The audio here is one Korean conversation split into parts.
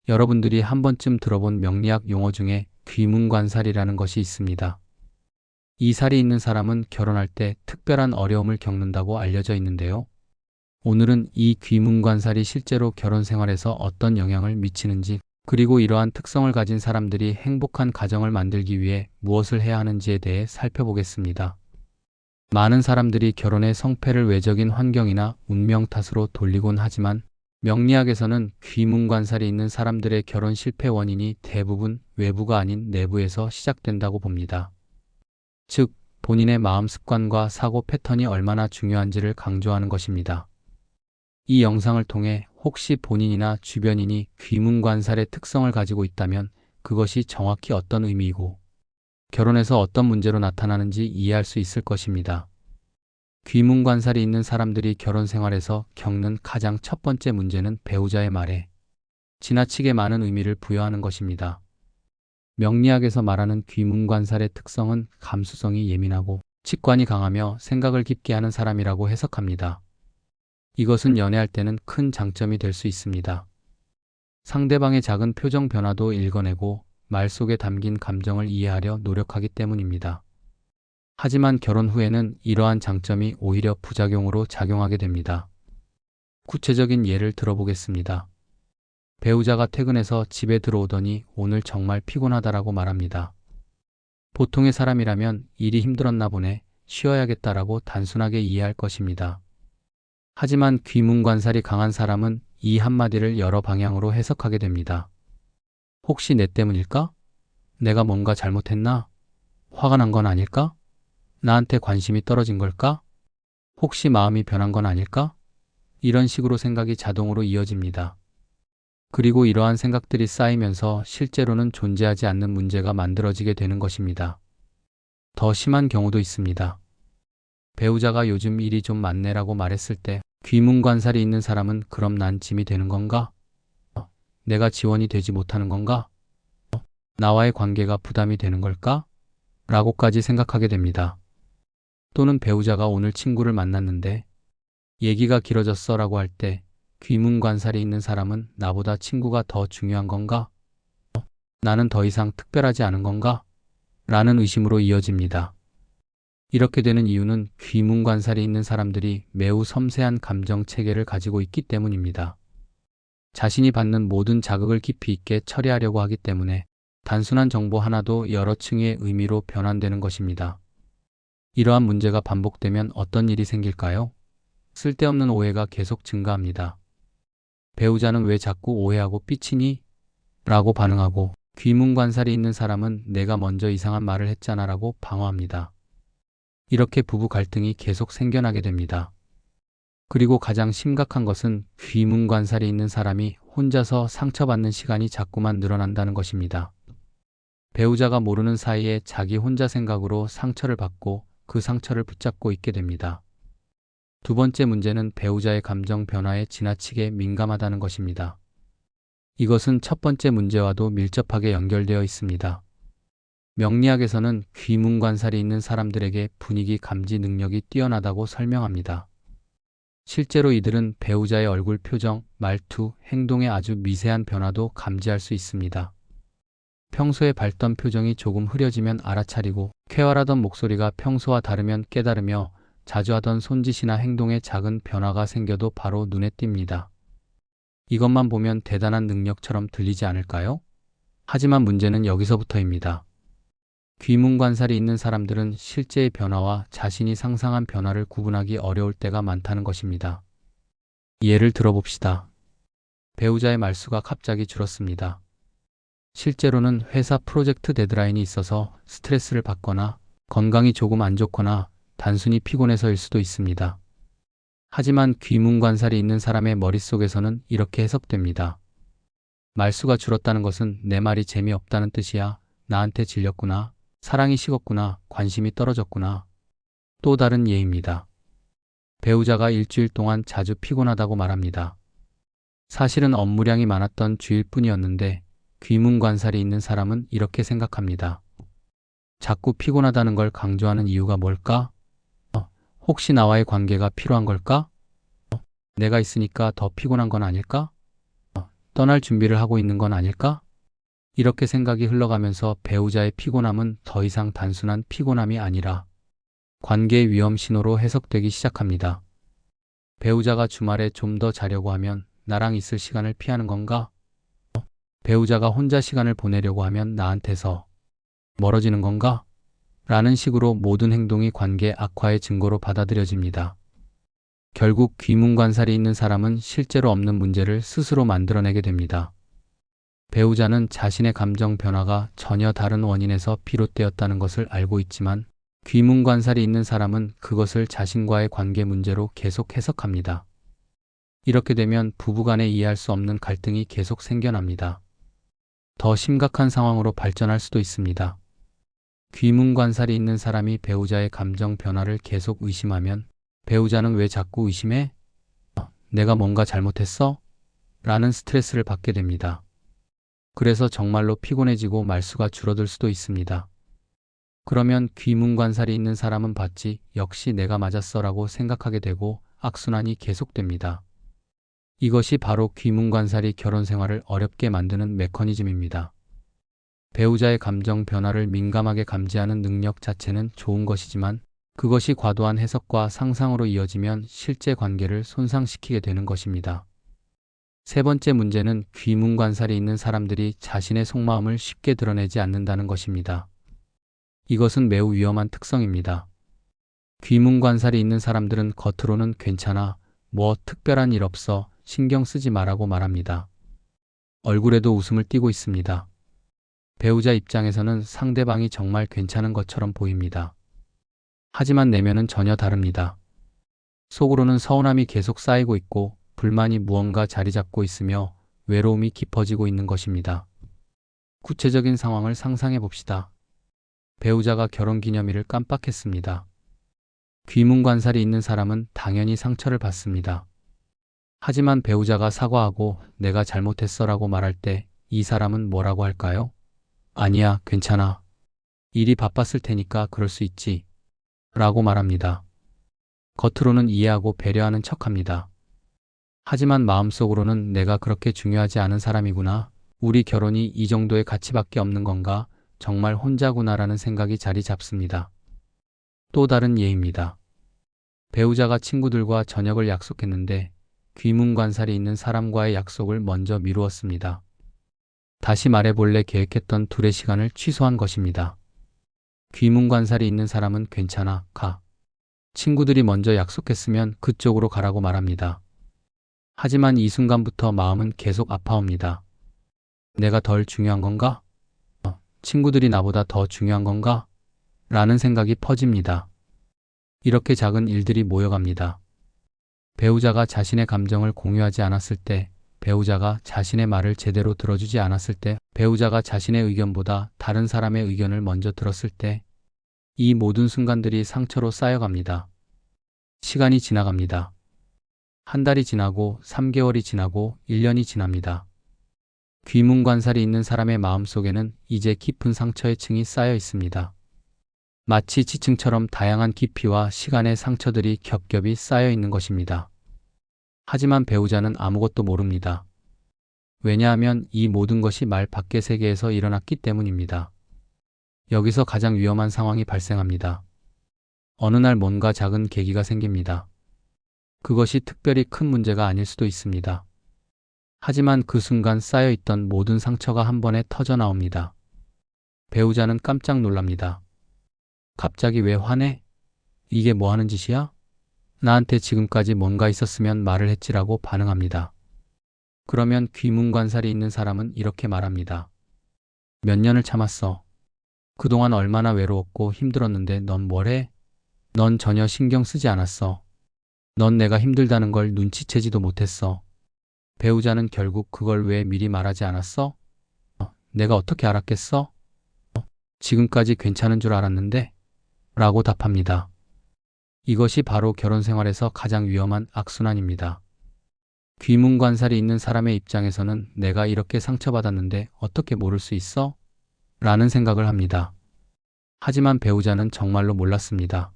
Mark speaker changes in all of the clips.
Speaker 1: 여러분들이 한 번쯤 들어본 명리학 용어 중에 귀문관살이라는 것이 있습니다. 이 살이 있는 사람은 결혼할 때 특별한 어려움을 겪는다고 알려져 있는데요. 오늘은 이 귀문관살이 실제로 결혼 생활에서 어떤 영향을 미치는지, 그리고 이러한 특성을 가진 사람들이 행복한 가정을 만들기 위해 무엇을 해야 하는지에 대해 살펴보겠습니다. 많은 사람들이 결혼의 성패를 외적인 환경이나 운명 탓으로 돌리곤 하지만 명리학에서는 귀문관살이 있는 사람들의 결혼 실패 원인이 대부분 외부가 아닌 내부에서 시작된다고 봅니다. 즉, 본인의 마음 습관과 사고 패턴이 얼마나 중요한지를 강조하는 것입니다. 이 영상을 통해 혹시 본인이나 주변인이 귀문관살의 특성을 가지고 있다면 그것이 정확히 어떤 의미이고 결혼에서 어떤 문제로 나타나는지 이해할 수 있을 것입니다. 귀문관살이 있는 사람들이 결혼 생활에서 겪는 가장 첫 번째 문제는 배우자의 말에 지나치게 많은 의미를 부여하는 것입니다. 명리학에서 말하는 귀문관살의 특성은 감수성이 예민하고 직관이 강하며 생각을 깊게 하는 사람이라고 해석합니다. 이것은 연애할 때는 큰 장점이 될 수 있습니다. 상대방의 작은 표정 변화도 읽어내고 말 속에 담긴 감정을 이해하려 노력하기 때문입니다. 하지만 결혼 후에는 이러한 장점이 오히려 부작용으로 작용하게 됩니다. 구체적인 예를 들어보겠습니다. 배우자가 퇴근해서 집에 들어오더니 오늘 정말 피곤하다라고 말합니다. 보통의 사람이라면 일이 힘들었나 보네, 쉬어야겠다라고 단순하게 이해할 것입니다. 하지만 귀문관살이 강한 사람은 이 한마디를 여러 방향으로 해석하게 됩니다. 혹시 내 때문일까? 내가 뭔가 잘못했나? 화가 난 건 아닐까? 나한테 관심이 떨어진 걸까? 혹시 마음이 변한 건 아닐까? 이런 식으로 생각이 자동으로 이어집니다. 그리고 이러한 생각들이 쌓이면서 실제로는 존재하지 않는 문제가 만들어지게 되는 것입니다. 더 심한 경우도 있습니다. 배우자가 요즘 일이 좀 많네라고 말했을 때 귀문관살이 있는 사람은 그럼 난 짐이 되는 건가? 내가 지원이 되지 못하는 건가? 나와의 관계가 부담이 되는 걸까? 라고까지 생각하게 됩니다. 또는 배우자가 오늘 친구를 만났는데 얘기가 길어졌어 라고 할 때 귀문관살이 있는 사람은 나보다 친구가 더 중요한 건가? 나는 더 이상 특별하지 않은 건가? 라는 의심으로 이어집니다. 이렇게 되는 이유는 귀문관살이 있는 사람들이 매우 섬세한 감정 체계를 가지고 있기 때문입니다. 자신이 받는 모든 자극을 깊이 있게 처리하려고 하기 때문에 단순한 정보 하나도 여러 층의 의미로 변환되는 것입니다. 이러한 문제가 반복되면 어떤 일이 생길까요? 쓸데없는 오해가 계속 증가합니다. 배우자는 왜 자꾸 오해하고 삐치니? 라고 반응하고 귀문관살이 있는 사람은 내가 먼저 이상한 말을 했잖아 라고 방어합니다. 이렇게 부부 갈등이 계속 생겨나게 됩니다. 그리고 가장 심각한 것은 귀문관살이 있는 사람이 혼자서 상처받는 시간이 자꾸만 늘어난다는 것입니다. 배우자가 모르는 사이에 자기 혼자 생각으로 상처를 받고 그 상처를 붙잡고 있게 됩니다. 두 번째 문제는 배우자의 감정 변화에 지나치게 민감하다는 것입니다. 이것은 첫 번째 문제와도 밀접하게 연결되어 있습니다. 명리학에서는 귀문관살이 있는 사람들에게 분위기 감지 능력이 뛰어나다고 설명합니다. 실제로 이들은 배우자의 얼굴 표정, 말투, 행동의 아주 미세한 변화도 감지할 수 있습니다. 평소에 밝던 표정이 조금 흐려지면 알아차리고 쾌활하던 목소리가 평소와 다르면 깨달으며 자주 하던 손짓이나 행동에 작은 변화가 생겨도 바로 눈에 띕니다. 이것만 보면 대단한 능력처럼 들리지 않을까요? 하지만 문제는 여기서부터입니다. 귀문관살이 있는 사람들은 실제의 변화와 자신이 상상한 변화를 구분하기 어려울 때가 많다는 것입니다. 예를 들어봅시다. 배우자의 말수가 갑자기 줄었습니다. 실제로는 회사 프로젝트 데드라인이 있어서 스트레스를 받거나 건강이 조금 안 좋거나 단순히 피곤해서일 수도 있습니다. 하지만 귀문관살이 있는 사람의 머릿속에서는 이렇게 해석됩니다. 말수가 줄었다는 것은 내 말이 재미없다는 뜻이야. 나한테 질렸구나. 사랑이 식었구나. 관심이 떨어졌구나. 또 다른 예입니다. 배우자가 일주일 동안 자주 피곤하다고 말합니다. 사실은 업무량이 많았던 주일 뿐이었는데 귀문관살이 있는 사람은 이렇게 생각합니다. 자꾸 피곤하다는 걸 강조하는 이유가 뭘까? 혹시 나와의 관계가 필요한 걸까? 내가 있으니까 더 피곤한 건 아닐까? 떠날 준비를 하고 있는 건 아닐까? 이렇게 생각이 흘러가면서 배우자의 피곤함은 더 이상 단순한 피곤함이 아니라 관계의 위험 신호로 해석되기 시작합니다. 배우자가 주말에 좀 더 자려고 하면 나랑 있을 시간을 피하는 건가? 배우자가 혼자 시간을 보내려고 하면 나한테서 멀어지는 건가? 라는 식으로 모든 행동이 관계 악화의 증거로 받아들여집니다. 결국 귀문관살이 있는 사람은 실제로 없는 문제를 스스로 만들어내게 됩니다. 배우자는 자신의 감정 변화가 전혀 다른 원인에서 비롯되었다는 것을 알고 있지만 귀문관살이 있는 사람은 그것을 자신과의 관계 문제로 계속 해석합니다. 이렇게 되면 부부간에 이해할 수 없는 갈등이 계속 생겨납니다. 더 심각한 상황으로 발전할 수도 있습니다. 귀문관살이 있는 사람이 배우자의 감정 변화를 계속 의심하면 배우자는 왜 자꾸 의심해? 내가 뭔가 잘못했어? 라는 스트레스를 받게 됩니다. 그래서 정말로 피곤해지고 말수가 줄어들 수도 있습니다. 그러면 귀문관살이 있는 사람은 봤지, 역시 내가 맞았어 라고 생각하게 되고 악순환이 계속됩니다. 이것이 바로 귀문관살이 결혼 생활을 어렵게 만드는 메커니즘입니다. 배우자의 감정 변화를 민감하게 감지하는 능력 자체는 좋은 것이지만 그것이 과도한 해석과 상상으로 이어지면 실제 관계를 손상시키게 되는 것입니다. 세 번째 문제는 귀문관살이 있는 사람들이 자신의 속마음을 쉽게 드러내지 않는다는 것입니다. 이것은 매우 위험한 특성입니다. 귀문관살이 있는 사람들은 겉으로는 괜찮아, 뭐 특별한 일 없어, 신경 쓰지 마라고 말합니다. 얼굴에도 웃음을 띠고 있습니다. 배우자 입장에서는 상대방이 정말 괜찮은 것처럼 보입니다. 하지만 내면은 전혀 다릅니다. 속으로는 서운함이 계속 쌓이고 있고 불만이 무언가 자리 잡고 있으며 외로움이 깊어지고 있는 것입니다. 구체적인 상황을 상상해 봅시다. 배우자가 결혼기념일을 깜빡했습니다. 귀문관살이 있는 사람은 당연히 상처를 받습니다. 하지만 배우자가 사과하고 내가 잘못했어라고 말할 때 이 사람은 뭐라고 할까요? 아니야, 괜찮아. 일이 바빴을 테니까 그럴 수 있지. 라고 말합니다. 겉으로는 이해하고 배려하는 척합니다. 하지만 마음속으로는 내가 그렇게 중요하지 않은 사람이구나. 우리 결혼이 이 정도의 가치밖에 없는 건가? 정말 혼자구나라는 생각이 자리 잡습니다. 또 다른 예입니다. 배우자가 친구들과 저녁을 약속했는데 귀문관살이 있는 사람과의 약속을 먼저 미루었습니다. 다시 말해볼래 계획했던 둘의 시간을 취소한 것입니다. 귀문관살이 있는 사람은 괜찮아, 가. 친구들이 먼저 약속했으면 그쪽으로 가라고 말합니다. 하지만 이 순간부터 마음은 계속 아파옵니다. 내가 덜 중요한 건가? 친구들이 나보다 더 중요한 건가? 라는 생각이 퍼집니다. 이렇게 작은 일들이 모여갑니다. 배우자가 자신의 감정을 공유하지 않았을 때, 배우자가 자신의 말을 제대로 들어주지 않았을 때, 배우자가 자신의 의견보다 다른 사람의 의견을 먼저 들었을 때, 이 모든 순간들이 상처로 쌓여갑니다. 시간이 지나갑니다. 한 달이 지나고 3개월이 지나고 1년이 지납니다. 귀문관살이 있는 사람의 마음속에는 이제 깊은 상처의 층이 쌓여 있습니다. 마치 지층처럼 다양한 깊이와 시간의 상처들이 겹겹이 쌓여 있는 것입니다. 하지만 배우자는 아무것도 모릅니다. 왜냐하면 이 모든 것이 말 밖의 세계에서 일어났기 때문입니다. 여기서 가장 위험한 상황이 발생합니다. 어느 날 뭔가 작은 계기가 생깁니다. 그것이 특별히 큰 문제가 아닐 수도 있습니다. 하지만 그 순간 쌓여있던 모든 상처가 한 번에 터져 나옵니다. 배우자는 깜짝 놀랍니다. 갑자기 왜 화내? 이게 뭐 하는 짓이야? 나한테 지금까지 뭔가 있었으면 말을 했지라고 반응합니다. 그러면 귀문관살이 있는 사람은 이렇게 말합니다. 몇 년을 참았어. 그동안 얼마나 외로웠고 힘들었는데 넌 뭘 해? 넌 전혀 신경 쓰지 않았어. 넌 내가 힘들다는 걸 눈치채지도 못했어. 배우자는 결국 그걸 왜 미리 말하지 않았어? 내가 어떻게 알았겠어? 지금까지 괜찮은 줄 알았는데? 라고 답합니다. 이것이 바로 결혼 생활에서 가장 위험한 악순환입니다. 귀문관살이 있는 사람의 입장에서는 내가 이렇게 상처받았는데 어떻게 모를 수 있어? 라는 생각을 합니다. 하지만 배우자는 정말로 몰랐습니다.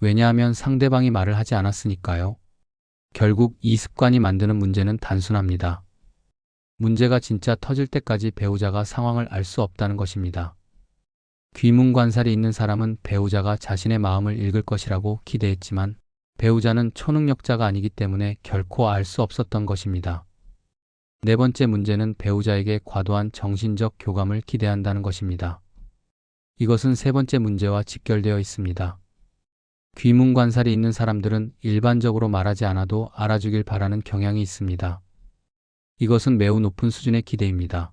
Speaker 1: 왜냐하면 상대방이 말을 하지 않았으니까요. 결국 이 습관이 만드는 문제는 단순합니다. 문제가 진짜 터질 때까지 배우자가 상황을 알 수 없다는 것입니다. 귀문관살이 있는 사람은 배우자가 자신의 마음을 읽을 것이라고 기대했지만 배우자는 초능력자가 아니기 때문에 결코 알 수 없었던 것입니다. 네 번째 문제는 배우자에게 과도한 정신적 교감을 기대한다는 것입니다. 이것은 세 번째 문제와 직결되어 있습니다. 귀문관살이 있는 사람들은 일반적으로 말하지 않아도 알아주길 바라는 경향이 있습니다. 이것은 매우 높은 수준의 기대입니다.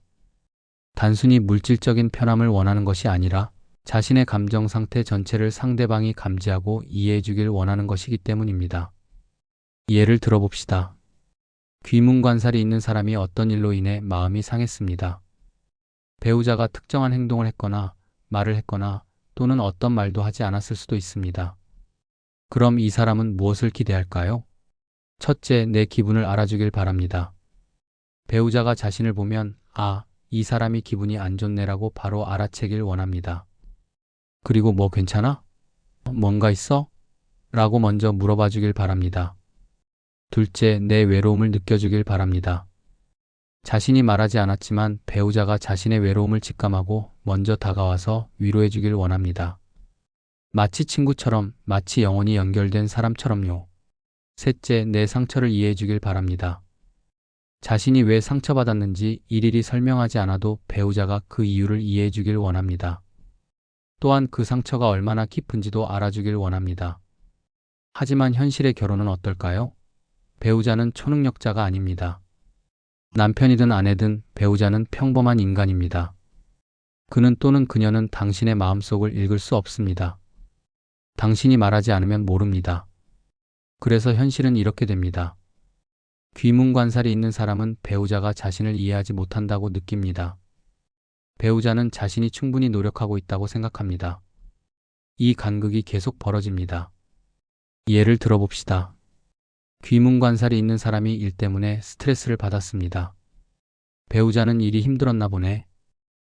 Speaker 1: 단순히 물질적인 편함을 원하는 것이 아니라 자신의 감정 상태 전체를 상대방이 감지하고 이해해 주길 원하는 것이기 때문입니다. 예를 들어봅시다. 귀문관살이 있는 사람이 어떤 일로 인해 마음이 상했습니다. 배우자가 특정한 행동을 했거나 말을 했거나 또는 어떤 말도 하지 않았을 수도 있습니다. 그럼 이 사람은 무엇을 기대할까요? 첫째, 내 기분을 알아주길 바랍니다. 배우자가 자신을 보면 이 사람이 기분이 안 좋네라고 바로 알아채길 원합니다. 그리고 뭐 괜찮아? 뭔가 있어? 라고 먼저 물어봐 주길 바랍니다. 둘째, 내 외로움을 느껴주길 바랍니다. 자신이 말하지 않았지만 배우자가 자신의 외로움을 직감하고 먼저 다가와서 위로해 주길 원합니다. 마치 친구처럼, 마치 영혼이 연결된 사람처럼요. 셋째, 내 상처를 이해해 주길 바랍니다. 자신이 왜 상처받았는지 일일이 설명하지 않아도 배우자가 그 이유를 이해해 주길 원합니다. 또한 그 상처가 얼마나 깊은지도 알아주길 원합니다. 하지만 현실의 결혼은 어떨까요? 배우자는 초능력자가 아닙니다. 남편이든 아내든 배우자는 평범한 인간입니다. 그는 또는 그녀는 당신의 마음속을 읽을 수 없습니다. 당신이 말하지 않으면 모릅니다. 그래서 현실은 이렇게 됩니다. 귀문관살이 있는 사람은 배우자가 자신을 이해하지 못한다고 느낍니다. 배우자는 자신이 충분히 노력하고 있다고 생각합니다. 이 간극이 계속 벌어집니다. 예를 들어봅시다. 귀문관살이 있는 사람이 일 때문에 스트레스를 받았습니다. 배우자는 일이 힘들었나 보네.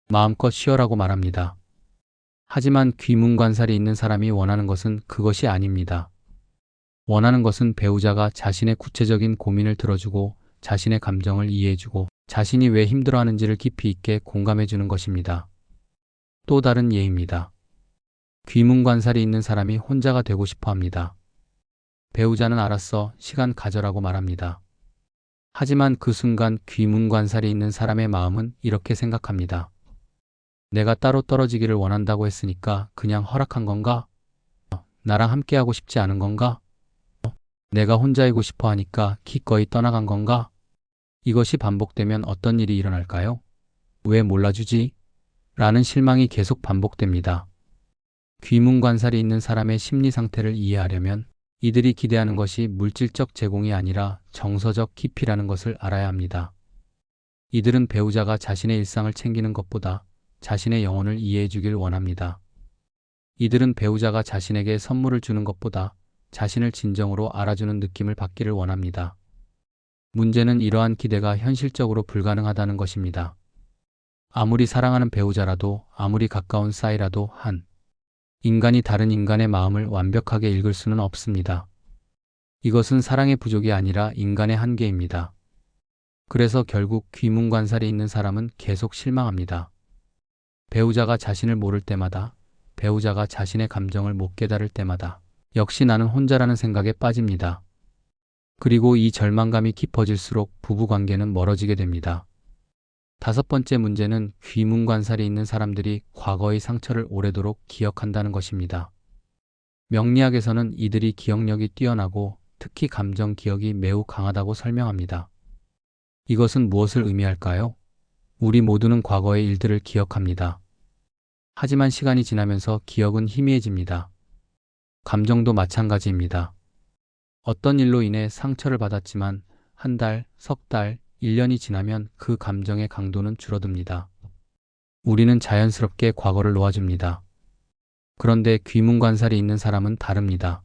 Speaker 1: 마음껏 쉬어라고 말합니다. 하지만 귀문관살이 있는 사람이 원하는 것은 그것이 아닙니다. 원하는 것은 배우자가 자신의 구체적인 고민을 들어주고 자신의 감정을 이해해주고 자신이 왜 힘들어하는지를 깊이 있게 공감해주는 것입니다. 또 다른 예입니다. 귀문관살이 있는 사람이 혼자가 되고 싶어 합니다. 배우자는 알았어, 시간 가져라고 말합니다. 하지만 그 순간 귀문관살이 있는 사람의 마음은 이렇게 생각합니다. 내가 따로 떨어지기를 원한다고 했으니까 그냥 허락한 건가? 나랑 함께하고 싶지 않은 건가? 내가 혼자이고 싶어 하니까 기꺼이 떠나간 건가? 이것이 반복되면 어떤 일이 일어날까요? 왜 몰라주지? 라는 실망이 계속 반복됩니다. 귀문관살이 있는 사람의 심리 상태를 이해하려면 이들이 기대하는 것이 물질적 제공이 아니라 정서적 깊이라는 것을 알아야 합니다. 이들은 배우자가 자신의 일상을 챙기는 것보다 자신의 영혼을 이해해 주길 원합니다. 이들은 배우자가 자신에게 선물을 주는 것보다 자신을 진정으로 알아주는 느낌을 받기를 원합니다. 문제는 이러한 기대가 현실적으로 불가능하다는 것입니다. 아무리 사랑하는 배우자라도 아무리 가까운 사이라도 한 인간이 다른 인간의 마음을 완벽하게 읽을 수는 없습니다. 이것은 사랑의 부족이 아니라 인간의 한계입니다. 그래서 결국 귀문관살이 있는 사람은 계속 실망합니다. 배우자가 자신을 모를 때마다, 배우자가 자신의 감정을 못 깨달을 때마다 역시 나는 혼자라는 생각에 빠집니다. 그리고 이 절망감이 깊어질수록 부부관계는 멀어지게 됩니다. 다섯 번째 문제는 귀문관살이 있는 사람들이 과거의 상처를 오래도록 기억한다는 것입니다. 명리학에서는 이들이 기억력이 뛰어나고 특히 감정 기억이 매우 강하다고 설명합니다. 이것은 무엇을 의미할까요? 우리 모두는 과거의 일들을 기억합니다. 하지만 시간이 지나면서 기억은 희미해집니다. 감정도 마찬가지입니다. 어떤 일로 인해 상처를 받았지만 한 달, 석 달, 1년이 지나면 그 감정의 강도는 줄어듭니다. 우리는 자연스럽게 과거를 놓아줍니다. 그런데 귀문관살이 있는 사람은 다릅니다.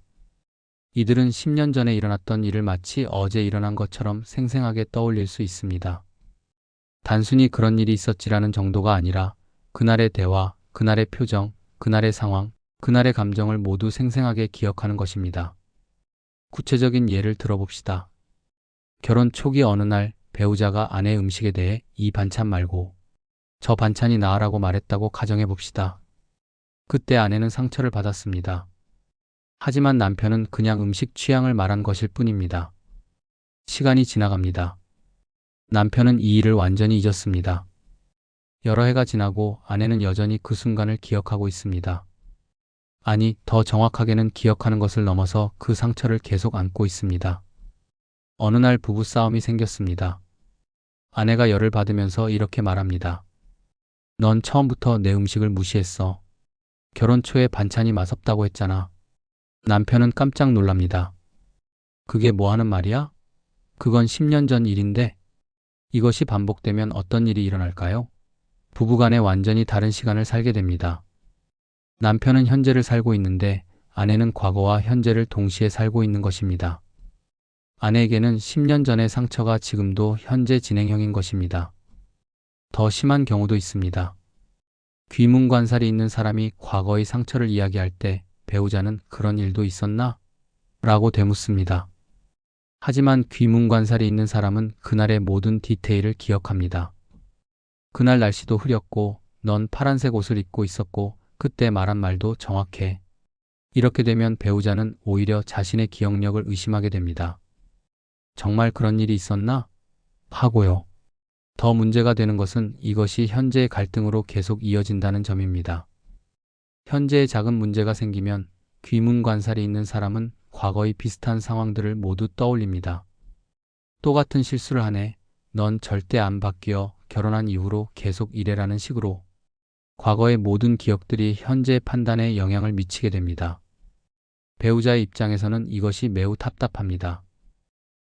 Speaker 1: 이들은 10년 전에 일어났던 일을 마치 어제 일어난 것처럼 생생하게 떠올릴 수 있습니다. 단순히 그런 일이 있었지라는 정도가 아니라 그날의 대화, 그날의 표정, 그날의 상황, 그날의 감정을 모두 생생하게 기억하는 것입니다. 구체적인 예를 들어봅시다. 결혼 초기 어느 날 배우자가 아내의 음식에 대해 이 반찬 말고 저 반찬이 나으라고 말했다고 가정해 봅시다. 그때 아내는 상처를 받았습니다. 하지만 남편은 그냥 음식 취향을 말한 것일 뿐입니다. 시간이 지나갑니다. 남편은 이 일을 완전히 잊었습니다. 여러 해가 지나고 아내는 여전히 그 순간을 기억하고 있습니다. 아니, 더 정확하게는 기억하는 것을 넘어서 그 상처를 계속 안고 있습니다. 어느 날 부부싸움이 생겼습니다. 아내가 열을 받으면서 이렇게 말합니다. 넌 처음부터 내 음식을 무시했어. 결혼 초에 반찬이 맛없다고 했잖아. 남편은 깜짝 놀랍니다. 그게 뭐 하는 말이야? 그건 10년 전 일인데 이것이 반복되면 어떤 일이 일어날까요? 부부간에 완전히 다른 시간을 살게 됩니다. 남편은 현재를 살고 있는데 아내는 과거와 현재를 동시에 살고 있는 것입니다. 아내에게는 10년 전의 상처가 지금도 현재 진행형인 것입니다. 더 심한 경우도 있습니다. 귀문관살이 있는 사람이 과거의 상처를 이야기할 때 배우자는 그런 일도 있었나? 라고 되묻습니다. 하지만 귀문관살이 있는 사람은 그날의 모든 디테일을 기억합니다. 그날 날씨도 흐렸고 넌 파란색 옷을 입고 있었고 그때 말한 말도 정확해. 이렇게 되면 배우자는 오히려 자신의 기억력을 의심하게 됩니다. 정말 그런 일이 있었나? 하고요. 더 문제가 되는 것은 이것이 현재의 갈등으로 계속 이어진다는 점입니다. 현재의 작은 문제가 생기면 귀문관살이 있는 사람은 과거의 비슷한 상황들을 모두 떠올립니다. 똑같은 실수를 하네. 넌 절대 안 바뀌어. 결혼한 이후로 계속 이래라는 식으로 과거의 모든 기억들이 현재의 판단에 영향을 미치게 됩니다. 배우자의 입장에서는 이것이 매우 답답합니다.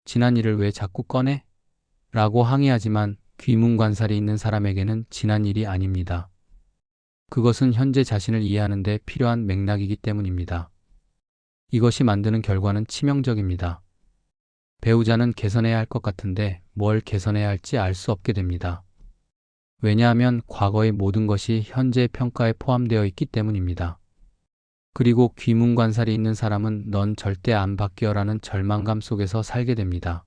Speaker 1: 지난 일을 왜 자꾸 꺼내? 라고 항의하지만 귀문관살이 있는 사람에게는 지난 일이 아닙니다. 그것은 현재 자신을 이해하는 데 필요한 맥락이기 때문입니다. 이것이 만드는 결과는 치명적입니다. 배우자는 개선해야 할 것 같은데 뭘 개선해야 할지 알 수 없게 됩니다. 왜냐하면 과거의 모든 것이 현재의 평가에 포함되어 있기 때문입니다. 그리고 귀문관살이 있는 사람은 넌 절대 안 바뀌어라는 절망감 속에서 살게 됩니다.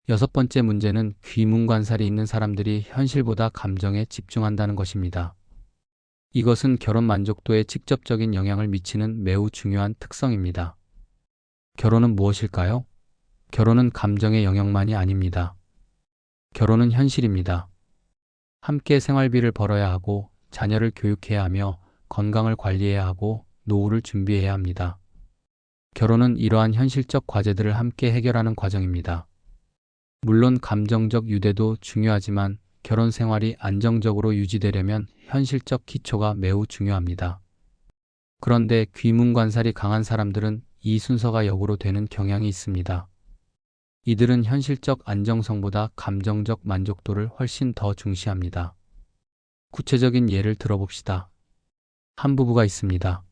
Speaker 1: 여섯 번째 문제는 귀문관살이 있는 사람들이 현실보다 감정에 집중한다는 것입니다. 이것은 결혼 만족도에 직접적인 영향을 미치는 매우 중요한 특성입니다. 결혼은 무엇일까요? 결혼은 감정의 영역만이 아닙니다. 결혼은 현실입니다. 함께 생활비를 벌어야 하고 자녀를 교육해야 하며 건강을 관리해야 하고 노후를 준비해야 합니다. 결혼은 이러한 현실적 과제들을 함께 해결하는 과정입니다. 물론 감정적 유대도 중요하지만 결혼 생활이 안정적으로 유지되려면 현실적 기초가 매우 중요합니다. 그런데 귀문관살이 강한 사람들은 이 순서가 역으로 되는 경향이 있습니다. 이들은 현실적 안정성보다 감정적 만족도를 훨씬 더 중시합니다. 구체적인 예를 들어봅시다. 한 부부가 있습니다.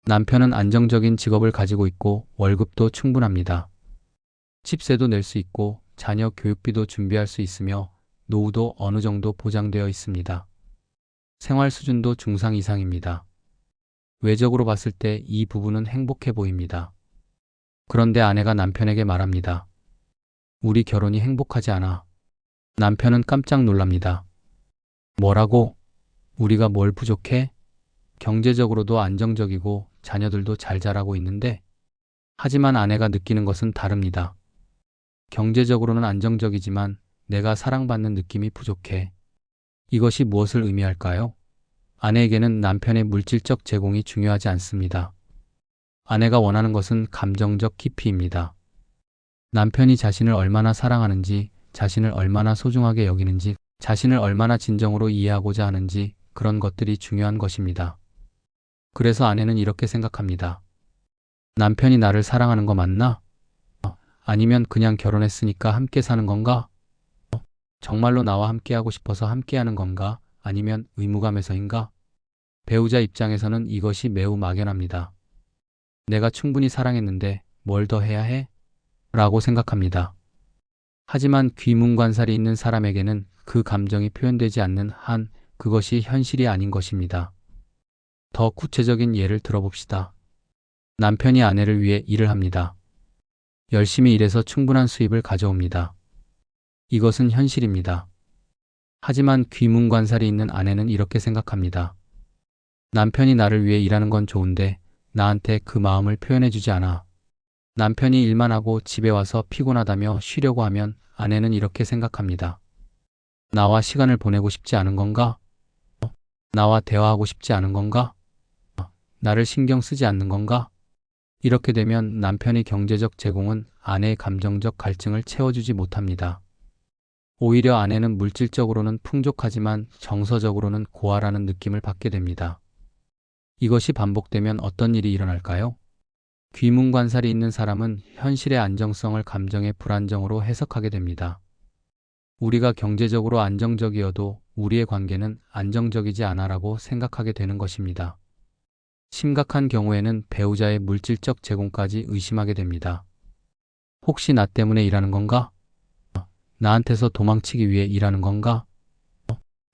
Speaker 1: 남편은 안정적인 직업을 가지고 있고 월급도 충분합니다. 집세도 낼 수 있고 자녀 교육비도 준비할 수 있으며 노후도 어느 정도 보장되어 있습니다. 생활 수준도 중상 이상입니다. 외적으로 봤을 때 이 부부는 행복해 보입니다. 그런데 아내가 남편에게 말합니다. 우리 결혼이 행복하지 않아. 남편은 깜짝 놀랍니다. 뭐라고? 우리가 뭘 부족해? 경제적으로도 안정적이고 자녀들도 잘 자라고 있는데? 하지만 아내가 느끼는 것은 다릅니다. 경제적으로는 안정적이지만 내가 사랑받는 느낌이 부족해. 이것이 무엇을 의미할까요? 아내에게는 남편의 물질적 제공이 중요하지 않습니다. 아내가 원하는 것은 감정적 깊이입니다. 남편이 자신을 얼마나 사랑하는지, 자신을 얼마나 소중하게 여기는지, 자신을 얼마나 진정으로 이해하고자 하는지 그런 것들이 중요한 것입니다. 그래서 아내는 이렇게 생각합니다. 남편이 나를 사랑하는 거 맞나? 아니면 그냥 결혼했으니까 함께 사는 건가? 정말로 나와 함께하고 싶어서 함께하는 건가? 아니면 의무감에서인가? 배우자 입장에서는 이것이 매우 막연합니다. 내가 충분히 사랑했는데 뭘 더 해야 해? 라고 생각합니다. 하지만 귀문관살이 있는 사람에게는 그 감정이 표현되지 않는 한 그것이 현실이 아닌 것입니다. 더 구체적인 예를 들어봅시다. 남편이 아내를 위해 일을 합니다. 열심히 일해서 충분한 수입을 가져옵니다. 이것은 현실입니다. 하지만 귀문관살이 있는 아내는 이렇게 생각합니다. 남편이 나를 위해 일하는 건 좋은데 나한테 그 마음을 표현해주지 않아. 남편이 일만 하고 집에 와서 피곤하다며 쉬려고 하면 아내는 이렇게 생각합니다. 나와 시간을 보내고 싶지 않은 건가? 나와 대화하고 싶지 않은 건가? 나를 신경 쓰지 않는 건가? 이렇게 되면 남편의 경제적 제공은 아내의 감정적 갈증을 채워주지 못합니다. 오히려 아내는 물질적으로는 풍족하지만 정서적으로는 고아라는 느낌을 받게 됩니다. 이것이 반복되면 어떤 일이 일어날까요? 귀문관살이 있는 사람은 현실의 안정성을 감정의 불안정으로 해석하게 됩니다. 우리가 경제적으로 안정적이어도 우리의 관계는 안정적이지 않아라고 생각하게 되는 것입니다. 심각한 경우에는 배우자의 물질적 제공까지 의심하게 됩니다. 혹시 나 때문에 일하는 건가? 나한테서 도망치기 위해 일하는 건가?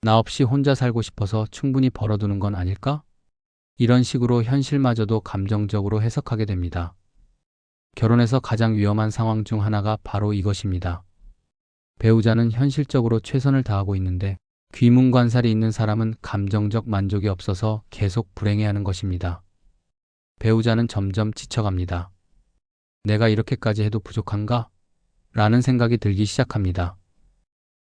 Speaker 1: 나 없이 혼자 살고 싶어서 충분히 벌어두는 건 아닐까? 이런 식으로 현실마저도 감정적으로 해석하게 됩니다. 결혼에서 가장 위험한 상황 중 하나가 바로 이것입니다. 배우자는 현실적으로 최선을 다하고 있는데 귀문관살이 있는 사람은 감정적 만족이 없어서 계속 불행해하는 것입니다. 배우자는 점점 지쳐갑니다. 내가 이렇게까지 해도 부족한가? 라는 생각이 들기 시작합니다.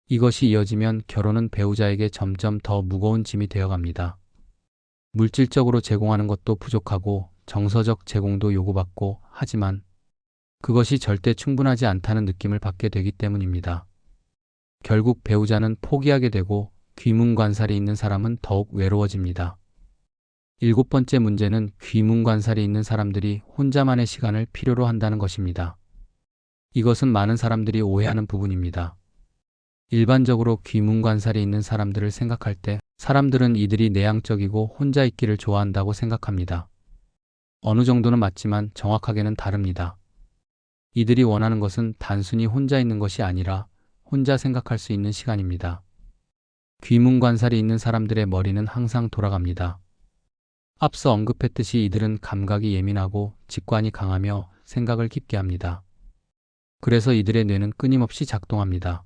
Speaker 1: 이것이 이어지면 결혼은 배우자에게 점점 더 무거운 짐이 되어갑니다. 물질적으로 제공하는 것도 부족하고 정서적 제공도 요구받고 하지만 그것이 절대 충분하지 않다는 느낌을 받게 되기 때문입니다. 결국 배우자는 포기하게 되고 귀문관살이 있는 사람은 더욱 외로워집니다. 7번째 문제는 귀문관살이 있는 사람들이 혼자만의 시간을 필요로 한다는 것입니다. 이것은 많은 사람들이 오해하는 부분입니다. 일반적으로 귀문관살이 있는 사람들을 생각할 때 사람들은 이들이 내향적이고 혼자 있기를 좋아한다고 생각합니다. 어느 정도는 맞지만 정확하게는 다릅니다. 이들이 원하는 것은 단순히 혼자 있는 것이 아니라 혼자 생각할 수 있는 시간입니다. 귀문관살이 있는 사람들의 머리는 항상 돌아갑니다. 앞서 언급했듯이 이들은 감각이 예민하고 직관이 강하며 생각을 깊게 합니다. 그래서 이들의 뇌는 끊임없이 작동합니다.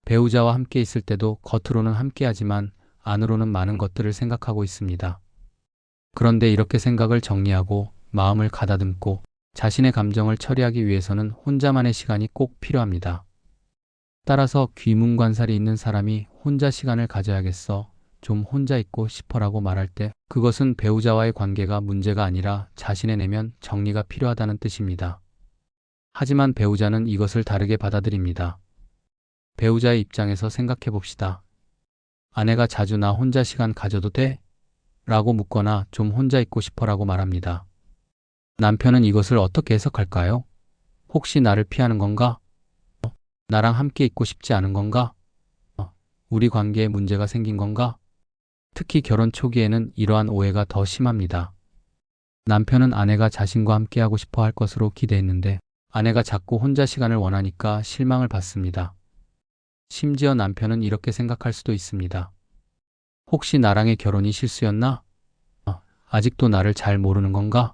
Speaker 1: 배우자와 함께 있을 때도 겉으로는 함께하지만 안으로는 많은 것들을 생각하고 있습니다. 그런데 이렇게 생각을 정리하고 마음을 가다듬고 자신의 감정을 처리하기 위해서는 혼자만의 시간이 꼭 필요합니다. 따라서 귀문관살이 있는 사람이 혼자 시간을 가져야겠어, 좀 혼자 있고 싶어라고 말할 때 그것은 배우자와의 관계가 문제가 아니라 자신의 내면 정리가 필요하다는 뜻입니다. 하지만 배우자는 이것을 다르게 받아들입니다. 배우자의 입장에서 생각해 봅시다. 아내가 자주 나 혼자 시간 가져도 돼? 라고 묻거나 좀 혼자 있고 싶어라고 말합니다. 남편은 이것을 어떻게 해석할까요? 혹시 나를 피하는 건가? 나랑 함께 있고 싶지 않은 건가? 우리 관계에 문제가 생긴 건가? 특히 결혼 초기에는 이러한 오해가 더 심합니다. 남편은 아내가 자신과 함께하고 싶어 할 것으로 기대했는데 아내가 자꾸 혼자 시간을 원하니까 실망을 받습니다. 심지어 남편은 이렇게 생각할 수도 있습니다. 혹시 나랑의 결혼이 실수였나? 아직도 나를 잘 모르는 건가?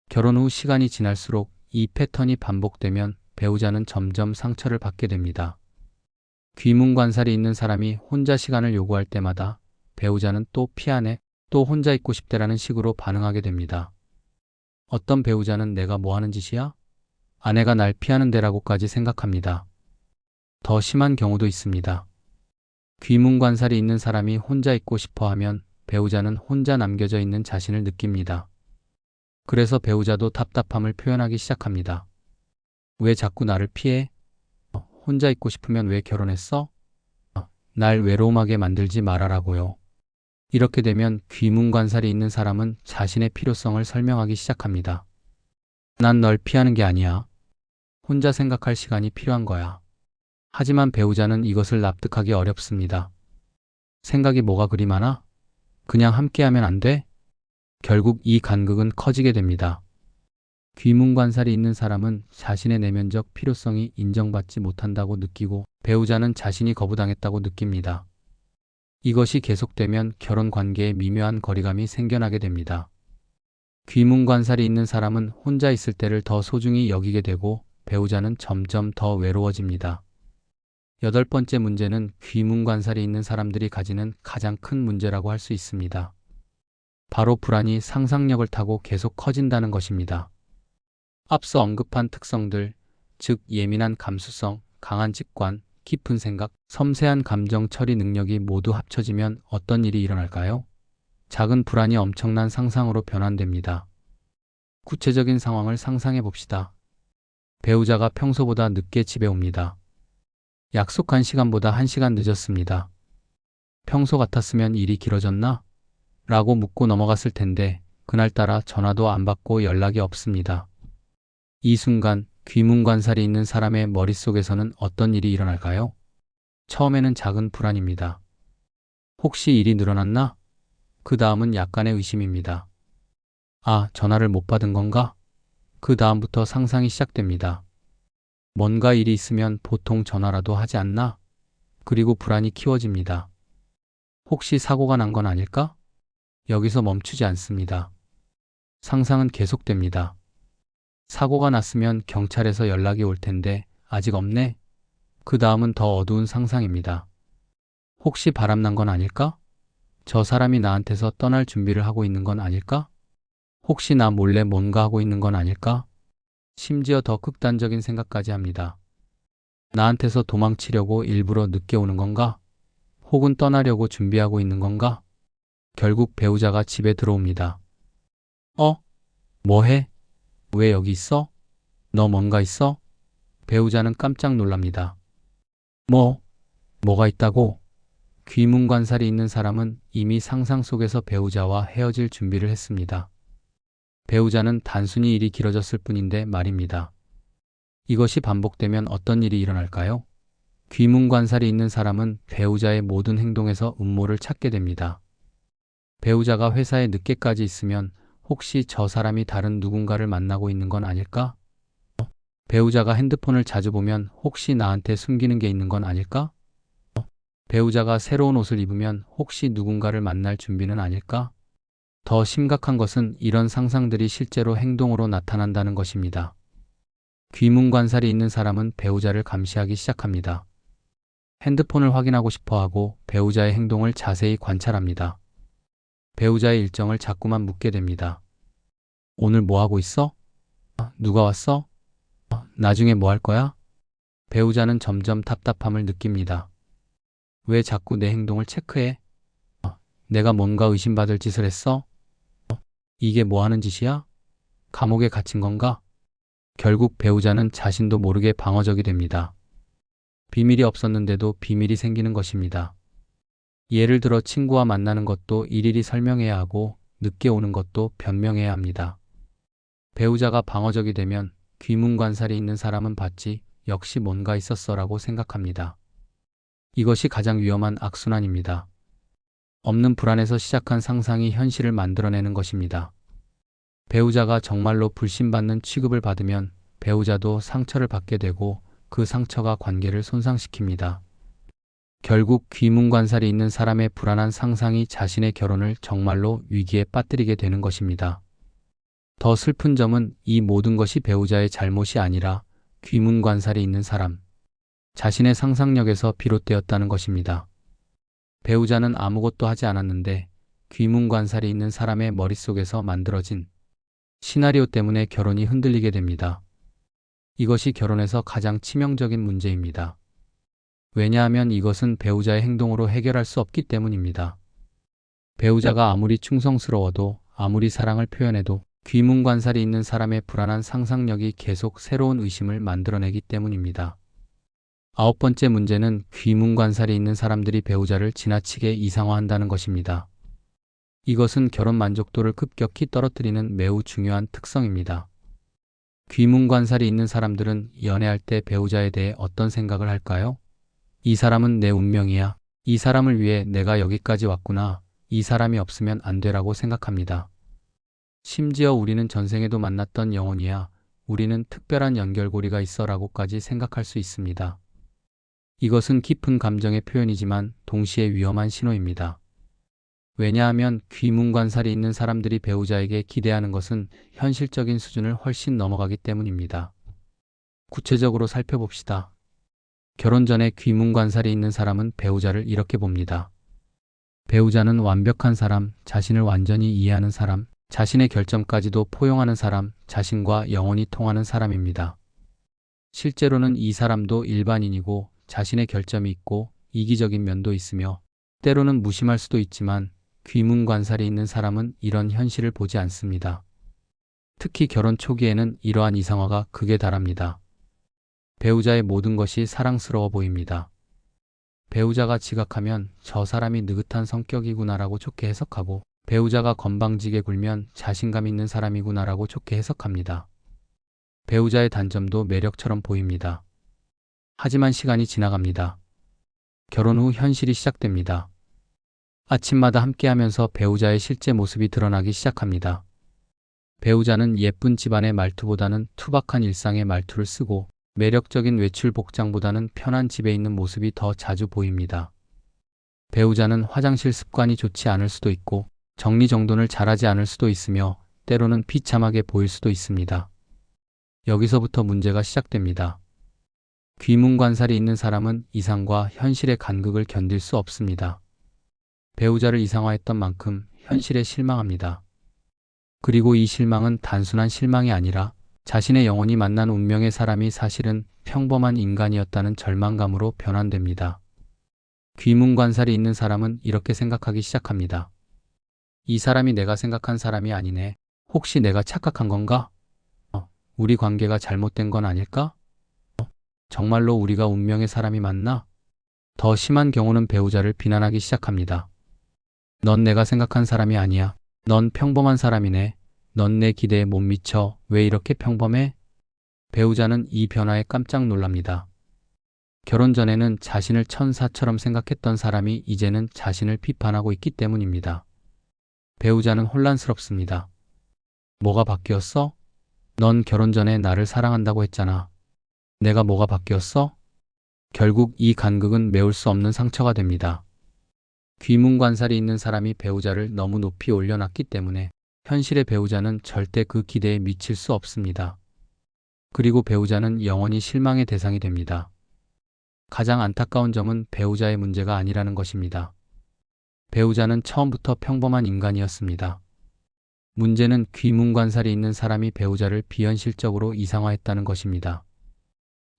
Speaker 1: 결혼 후 시간이 지날수록 이 패턴이 반복되면 배우자는 점점 상처를 받게 됩니다. 귀문관살이 있는 사람이 혼자 시간을 요구할 때마다 배우자는 또 피하네, 또 혼자 있고 싶대라는 식으로 반응하게 됩니다. 어떤 배우자는 내가 뭐 하는 짓이야? 아내가 날 피하는 데라고까지 생각합니다. 더 심한 경우도 있습니다. 귀문관살이 있는 사람이 혼자 있고 싶어 하면 배우자는 혼자 남겨져 있는 자신을 느낍니다. 그래서 배우자도 답답함을 표현하기 시작합니다. 왜 자꾸 나를 피해? 혼자 있고 싶으면 왜 결혼했어? 날 외로움하게 만들지 말아라고요. 이렇게 되면 귀문관살이 있는 사람은 자신의 필요성을 설명하기 시작합니다. 난 널 피하는 게 아니야. 혼자 생각할 시간이 필요한 거야. 하지만 배우자는 이것을 납득하기 어렵습니다. 생각이 뭐가 그리 많아? 그냥 함께하면 안 돼? 결국 이 간극은 커지게 됩니다. 귀문관살이 있는 사람은 자신의 내면적 필요성이 인정받지 못한다고 느끼고 배우자는 자신이 거부당했다고 느낍니다. 이것이 계속되면 결혼 관계에 미묘한 거리감이 생겨나게 됩니다. 귀문관살이 있는 사람은 혼자 있을 때를 더 소중히 여기게 되고 배우자는 점점 더 외로워집니다. 8번째 문제는 귀문관살이 있는 사람들이 가지는 가장 큰 문제라고 할 수 있습니다. 바로 불안이 상상력을 타고 계속 커진다는 것입니다. 앞서 언급한 특성들, 즉 예민한 감수성, 강한 직관, 깊은 생각, 섬세한 감정 처리 능력이 모두 합쳐지면 어떤 일이 일어날까요? 작은 불안이 엄청난 상상으로 변환됩니다. 구체적인 상황을 상상해 봅시다. 배우자가 평소보다 늦게 집에 옵니다. 약속한 시간보다 1시간 늦었습니다. 평소 같았으면 일이 길어졌나? 라고 묻고 넘어갔을 텐데 그날따라 전화도 안 받고 연락이 없습니다. 이 순간 귀문관살이 있는 사람의 머릿속에서는 어떤 일이 일어날까요? 처음에는 작은 불안입니다. 혹시 일이 늘어났나? 그 다음은 약간의 의심입니다. 아, 전화를 못 받은 건가? 그 다음부터 상상이 시작됩니다. 뭔가 일이 있으면 보통 전화라도 하지 않나? 그리고 불안이 키워집니다. 혹시 사고가 난 건 아닐까? 여기서 멈추지 않습니다. 상상은 계속됩니다. 사고가 났으면 경찰에서 연락이 올 텐데 아직 없네? 그 다음은 더 어두운 상상입니다. 혹시 바람난 건 아닐까? 저 사람이 나한테서 떠날 준비를 하고 있는 건 아닐까? 혹시 나 몰래 뭔가 하고 있는 건 아닐까? 심지어 더 극단적인 생각까지 합니다. 나한테서 도망치려고 일부러 늦게 오는 건가? 혹은 떠나려고 준비하고 있는 건가? 결국 배우자가 집에 들어옵니다. 뭐해? 왜 여기 있어? 너 뭔가 있어? 배우자는 깜짝 놀랍니다. 뭐가 있다고? 귀문관살이 있는 사람은 이미 상상 속에서 배우자와 헤어질 준비를 했습니다. 배우자는 단순히 일이 길어졌을 뿐인데 말입니다. 이것이 반복되면 어떤 일이 일어날까요? 귀문관살이 있는 사람은 배우자의 모든 행동에서 음모를 찾게 됩니다. 배우자가 회사에 늦게까지 있으면 혹시 저 사람이 다른 누군가를 만나고 있는 건 아닐까? 배우자가 핸드폰을 자주 보면 혹시 나한테 숨기는 게 있는 건 아닐까? 배우자가 새로운 옷을 입으면 혹시 누군가를 만날 준비는 아닐까? 더 심각한 것은 이런 상상들이 실제로 행동으로 나타난다는 것입니다. 귀문관살이 있는 사람은 배우자를 감시하기 시작합니다. 핸드폰을 확인하고 싶어 하고 배우자의 행동을 자세히 관찰합니다. 배우자의 일정을 자꾸만 묻게 됩니다. 오늘 뭐 하고 있어? 누가 왔어? 나중에 뭐 할 거야? 배우자는 점점 답답함을 느낍니다. 왜 자꾸 내 행동을 체크해? 내가 뭔가 의심받을 짓을 했어? 이게 뭐 하는 짓이야? 감옥에 갇힌 건가? 결국 배우자는 자신도 모르게 방어적이 됩니다. 비밀이 없었는데도 비밀이 생기는 것입니다. 예를 들어 친구와 만나는 것도 일일이 설명해야 하고 늦게 오는 것도 변명해야 합니다. 배우자가 방어적이 되면 귀문관살이 있는 사람은 받지 역시 뭔가 있었어라고 생각합니다. 이것이 가장 위험한 악순환입니다. 없는 불안에서 시작한 상상이 현실을 만들어내는 것입니다. 배우자가 정말로 불신받는 취급을 받으면 배우자도 상처를 받게 되고 그 상처가 관계를 손상시킵니다. 결국 귀문관살이 있는 사람의 불안한 상상이 자신의 결혼을 정말로 위기에 빠뜨리게 되는 것입니다. 더 슬픈 점은 이 모든 것이 배우자의 잘못이 아니라 귀문관살이 있는 사람, 자신의 상상력에서 비롯되었다는 것입니다. 배우자는 아무것도 하지 않았는데 귀문관살이 있는 사람의 머릿속에서 만들어진 시나리오 때문에 결혼이 흔들리게 됩니다. 이것이 결혼에서 가장 치명적인 문제입니다. 왜냐하면 이것은 배우자의 행동으로 해결할 수 없기 때문입니다. 배우자가 아무리 충성스러워도 아무리 사랑을 표현해도 귀문관살이 있는 사람의 불안한 상상력이 계속 새로운 의심을 만들어내기 때문입니다. 9번째 문제는 귀문관살이 있는 사람들이 배우자를 지나치게 이상화한다는 것입니다. 이것은 결혼 만족도를 급격히 떨어뜨리는 매우 중요한 특성입니다. 귀문관살이 있는 사람들은 연애할 때 배우자에 대해 어떤 생각을 할까요? 이 사람은 내 운명이야. 이 사람을 위해 내가 여기까지 왔구나. 이 사람이 없으면 안 되라고 생각합니다. 심지어 우리는 전생에도 만났던 영혼이야. 우리는 특별한 연결고리가 있어라고까지 생각할 수 있습니다. 이것은 깊은 감정의 표현이지만 동시에 위험한 신호입니다. 왜냐하면 귀문관살이 있는 사람들이 배우자에게 기대하는 것은 현실적인 수준을 훨씬 넘어가기 때문입니다. 구체적으로 살펴봅시다. 결혼 전에 귀문관살이 있는 사람은 배우자를 이렇게 봅니다. 배우자는 완벽한 사람, 자신을 완전히 이해하는 사람, 자신의 결점까지도 포용하는 사람, 자신과 영혼이 통하는 사람입니다. 실제로는 이 사람도 일반인이고 자신의 결점이 있고 이기적인 면도 있으며 때로는 무심할 수도 있지만 귀문관살이 있는 사람은 이런 현실을 보지 않습니다. 특히 결혼 초기에는 이러한 이상화가 극에 달합니다. 배우자의 모든 것이 사랑스러워 보입니다. 배우자가 지각하면 저 사람이 느긋한 성격이구나라고 좋게 해석하고 배우자가 건방지게 굴면 자신감 있는 사람이구나라고 좋게 해석합니다. 배우자의 단점도 매력처럼 보입니다. 하지만 시간이 지나갑니다. 결혼 후 현실이 시작됩니다. 아침마다 함께하면서 배우자의 실제 모습이 드러나기 시작합니다. 배우자는 예쁜 집안의 말투보다는 투박한 일상의 말투를 쓰고 매력적인 외출 복장보다는 편한 집에 있는 모습이 더 자주 보입니다. 배우자는 화장실 습관이 좋지 않을 수도 있고 정리정돈을 잘하지 않을 수도 있으며 때로는 비참하게 보일 수도 있습니다. 여기서부터 문제가 시작됩니다. 귀문관살이 있는 사람은 이상과 현실의 간극을 견딜 수 없습니다. 배우자를 이상화했던 만큼 현실에 실망합니다. 그리고 이 실망은 단순한 실망이 아니라 자신의 영혼이 만난 운명의 사람이 사실은 평범한 인간이었다는 절망감으로 변환됩니다. 귀문관살이 있는 사람은 이렇게 생각하기 시작합니다. 이 사람이 내가 생각한 사람이 아니네. 혹시 내가 착각한 건가? 우리 관계가 잘못된 건 아닐까? 정말로 우리가 운명의 사람이 맞나? 더 심한 경우는 배우자를 비난하기 시작합니다. 넌 내가 생각한 사람이 아니야. 넌 평범한 사람이네. 넌 내 기대에 못 미쳐. 왜 이렇게 평범해? 배우자는 이 변화에 깜짝 놀랍니다. 결혼 전에는 자신을 천사처럼 생각했던 사람이 이제는 자신을 비판하고 있기 때문입니다. 배우자는 혼란스럽습니다. 뭐가 바뀌었어? 넌 결혼 전에 나를 사랑한다고 했잖아. 내가 뭐가 바뀌었어? 결국 이 간극은 메울 수 없는 상처가 됩니다. 귀문관살이 있는 사람이 배우자를 너무 높이 올려놨기 때문에 현실의 배우자는 절대 그 기대에 미칠 수 없습니다. 그리고 배우자는 영원히 실망의 대상이 됩니다. 가장 안타까운 점은 배우자의 문제가 아니라는 것입니다. 배우자는 처음부터 평범한 인간이었습니다. 문제는 귀문관살이 있는 사람이 배우자를 비현실적으로 이상화했다는 것입니다.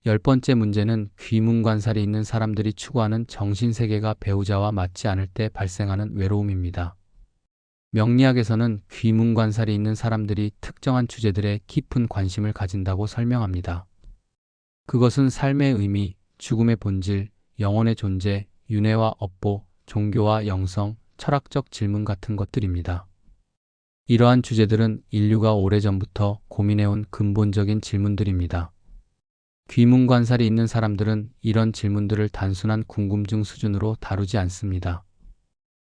Speaker 1: 10번째 문제는 귀문관살이 있는 사람들이 추구하는 정신세계가 배우자와 맞지 않을 때 발생하는 외로움입니다. 명리학에서는 귀문관살이 있는 사람들이 특정한 주제들에 깊은 관심을 가진다고 설명합니다. 그것은 삶의 의미, 죽음의 본질, 영혼의 존재, 윤회와 업보, 종교와 영성, 철학적 질문 같은 것들입니다. 이러한 주제들은 인류가 오래전부터 고민해온 근본적인 질문들입니다. 귀문관살이 있는 사람들은 이런 질문들을 단순한 궁금증 수준으로 다루지 않습니다.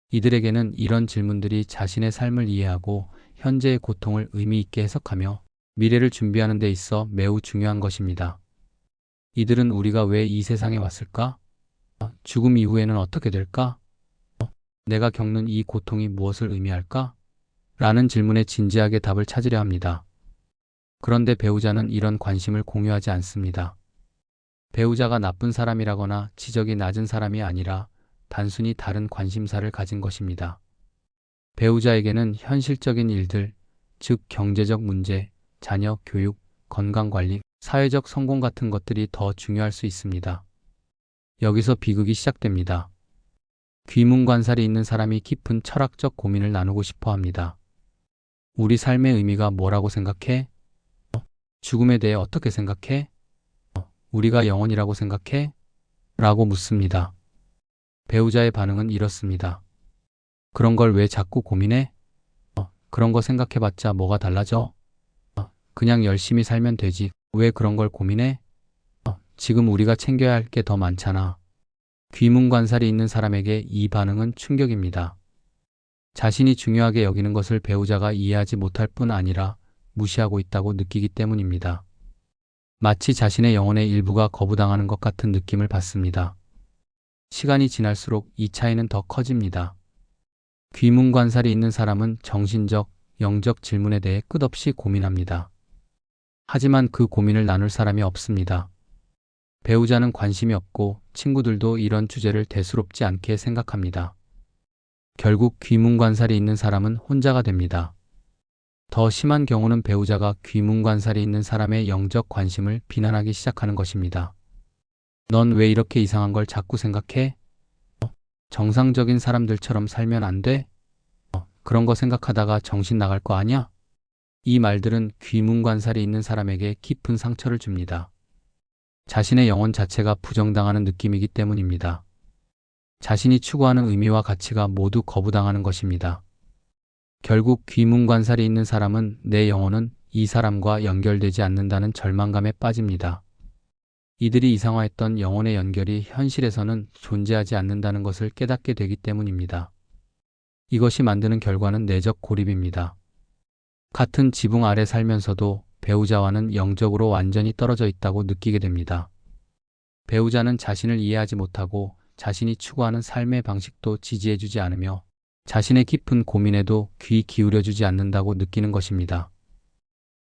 Speaker 1: 이들에게는 이런 질문들이 자신의 삶을 이해하고 현재의 고통을 의미 있게 해석하며 미래를 준비하는 데 있어 매우 중요한 것입니다. 이들은 우리가 왜 이 세상에 왔을까? 죽음 이후에는 어떻게 될까? 내가 겪는 이 고통이 무엇을 의미할까? 라는 질문에 진지하게 답을 찾으려 합니다. 그런데 배우자는 이런 관심을 공유하지 않습니다. 배우자가 나쁜 사람이라거나 지적이 낮은 사람이 아니라 단순히 다른 관심사를 가진 것입니다. 배우자에게는 현실적인 일들, 즉 경제적 문제, 자녀 교육, 건강관리, 사회적 성공 같은 것들이 더 중요할 수 있습니다. 여기서 비극이 시작됩니다. 귀문관살이 있는 사람이 깊은 철학적 고민을 나누고 싶어 합니다. 우리 삶의 의미가 뭐라고 생각해? 죽음에 대해 어떻게 생각해? 우리가 영원이라고 생각해? 라고 묻습니다. 배우자의 반응은 이렇습니다. 그런 걸 왜 자꾸 고민해? 그런 거 생각해봤자 뭐가 달라져? 그냥 열심히 살면 되지. 왜 그런 걸 고민해? 지금 우리가 챙겨야 할 게 더 많잖아. 귀문관살이 있는 사람에게 이 반응은 충격입니다. 자신이 중요하게 여기는 것을 배우자가 이해하지 못할 뿐 아니라 무시하고 있다고 느끼기 때문입니다. 마치 자신의 영혼의 일부가 거부당하는 것 같은 느낌을 받습니다. 시간이 지날수록 이 차이는 더 커집니다. 귀문관살이 있는 사람은 정신적, 영적 질문에 대해 끝없이 고민합니다. 하지만 그 고민을 나눌 사람이 없습니다. 배우자는 관심이 없고 친구들도 이런 주제를 대수롭지 않게 생각합니다. 결국 귀문관살이 있는 사람은 혼자가 됩니다. 더 심한 경우는 배우자가 귀문관살이 있는 사람의 영적 관심을 비난하기 시작하는 것입니다. 넌 왜 이렇게 이상한 걸 자꾸 생각해? 정상적인 사람들처럼 살면 안 돼? 그런 거 생각하다가 정신 나갈 거 아냐? 이 말들은 귀문관살이 있는 사람에게 깊은 상처를 줍니다. 자신의 영혼 자체가 부정당하는 느낌이기 때문입니다. 자신이 추구하는 의미와 가치가 모두 거부당하는 것입니다. 결국 귀문관살이 있는 사람은 내 영혼은 이 사람과 연결되지 않는다는 절망감에 빠집니다. 이들이 이상화했던 영혼의 연결이 현실에서는 존재하지 않는다는 것을 깨닫게 되기 때문입니다. 이것이 만드는 결과는 내적 고립입니다. 같은 지붕 아래 살면서도 배우자와는 영적으로 완전히 떨어져 있다고 느끼게 됩니다. 배우자는 자신을 이해하지 못하고 자신이 추구하는 삶의 방식도 지지해주지 않으며 자신의 깊은 고민에도 귀 기울여주지 않는다고 느끼는 것입니다.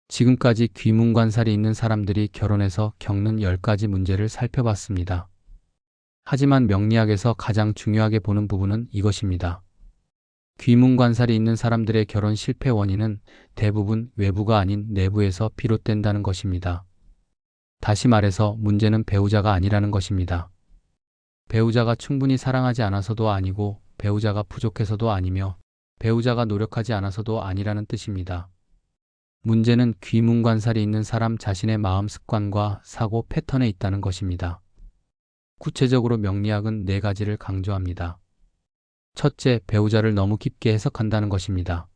Speaker 1: 지금까지 귀문관살이 있는 사람들이 결혼해서 겪는 10가지 문제를 살펴봤습니다. 하지만 명리학에서 가장 중요하게 보는 부분은 이것입니다. 귀문관살이 있는 사람들의 결혼 실패 원인은 대부분 외부가 아닌 내부에서 비롯된다는 것입니다. 다시 말해서 문제는 배우자가 아니라는 것입니다. 배우자가 충분히 사랑하지 않아서도 아니고 배우자가 부족해서도 아니며 배우자가 노력하지 않아서도 아니라는 뜻입니다. 문제는 귀문관살이 있는 사람 자신의 마음 습관과 사고 패턴에 있다는 것입니다. 구체적으로 명리학은 4가지를 강조합니다. 첫째, 배우자를 너무 깊게 해석한다는 것입니다.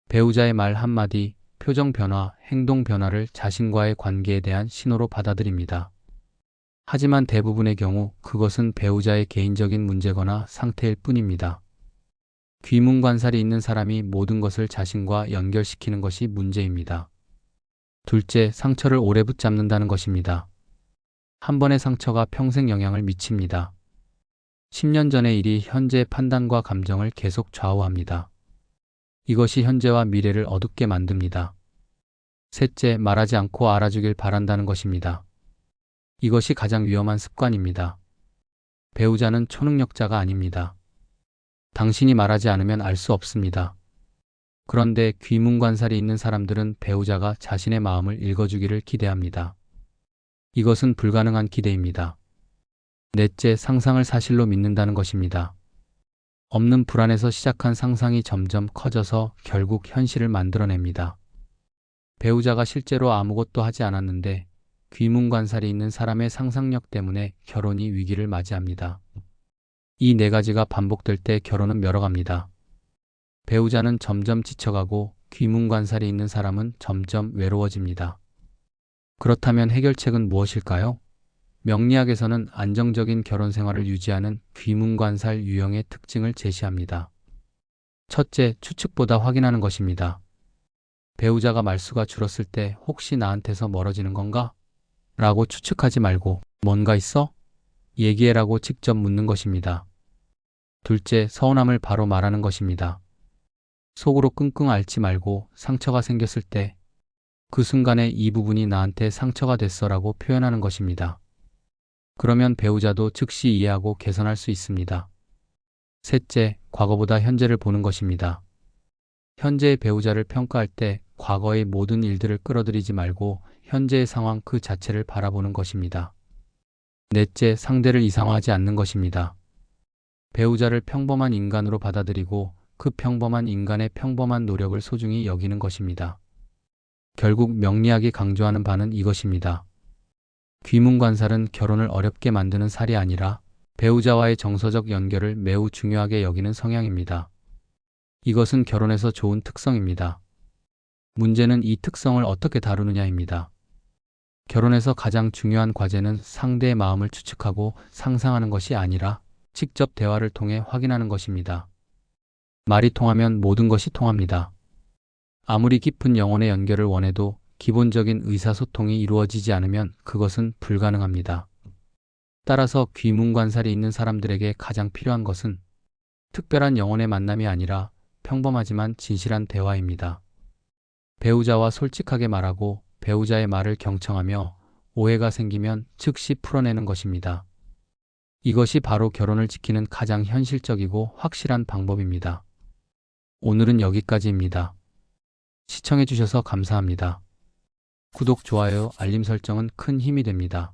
Speaker 1: 배우자의 말 한마디, 표정 변화, 행동 변화를 자신과의 관계에 대한 신호로 받아들입니다. 하지만 대부분의 경우 그것은 배우자의 개인적인 문제거나 상태일 뿐입니다. 귀문관살이 있는 사람이 모든 것을 자신과 연결시키는 것이 문제입니다. 둘째, 상처를 오래 붙잡는다는 것입니다. 한 번의 상처가 평생 영향을 미칩니다. 10년 전의 일이 현재의 판단과 감정을 계속 좌우합니다. 이것이 현재와 미래를 어둡게 만듭니다. 셋째, 말하지 않고 알아주길 바란다는 것입니다. 이것이 가장 위험한 습관입니다. 배우자는 초능력자가 아닙니다. 당신이 말하지 않으면 알 수 없습니다. 그런데 귀문관살이 있는 사람들은 배우자가 자신의 마음을 읽어주기를 기대합니다. 이것은 불가능한 기대입니다. 넷째, 상상을 사실로 믿는다는 것입니다. 없는 불안에서 시작한 상상이 점점 커져서 결국 현실을 만들어냅니다. 배우자가 실제로 아무것도 하지 않았는데 귀문관살이 있는 사람의 상상력 때문에 결혼이 위기를 맞이합니다. 이 4가지가 반복될 때 결혼은 멸어갑니다. 배우자는 점점 지쳐가고 귀문관살이 있는 사람은 점점 외로워집니다. 그렇다면 해결책은 무엇일까요? 명리학에서는 안정적인 결혼 생활을 유지하는 귀문관살 유형의 특징을 제시합니다. 첫째, 추측보다 확인하는 것입니다. 배우자가 말수가 줄었을 때 혹시 나한테서 멀어지는 건가? 라고 추측하지 말고 뭔가 있어? 얘기해라고 직접 묻는 것입니다. 둘째, 서운함을 바로 말하는 것입니다. 속으로 끙끙 앓지 말고 상처가 생겼을 때 그 순간에 이 부분이 나한테 상처가 됐어라고 표현하는 것입니다. 그러면 배우자도 즉시 이해하고 개선할 수 있습니다. 셋째, 과거보다 현재를 보는 것입니다. 현재의 배우자를 평가할 때 과거의 모든 일들을 끌어들이지 말고 현재의 상황 그 자체를 바라보는 것입니다. 넷째, 상대를 이상화하지 않는 것입니다. 배우자를 평범한 인간으로 받아들이고 그 평범한 인간의 평범한 노력을 소중히 여기는 것입니다. 결국 명리학이 강조하는 바는 이것입니다. 귀문관살은 결혼을 어렵게 만드는 살이 아니라 배우자와의 정서적 연결을 매우 중요하게 여기는 성향입니다. 이것은 결혼에서 좋은 특성입니다. 문제는 이 특성을 어떻게 다루느냐입니다. 결혼에서 가장 중요한 과제는 상대의 마음을 추측하고 상상하는 것이 아니라 직접 대화를 통해 확인하는 것입니다. 말이 통하면 모든 것이 통합니다. 아무리 깊은 영혼의 연결을 원해도 기본적인 의사소통이 이루어지지 않으면 그것은 불가능합니다. 따라서 귀문관살이 있는 사람들에게 가장 필요한 것은 특별한 영혼의 만남이 아니라 평범하지만 진실한 대화입니다. 배우자와 솔직하게 말하고 배우자의 말을 경청하며 오해가 생기면 즉시 풀어내는 것입니다. 이것이 바로 결혼을 지키는 가장 현실적이고 확실한 방법입니다. 오늘은 여기까지입니다. 시청해주셔서 감사합니다. 구독, 좋아요, 알림 설정은 큰 힘이 됩니다.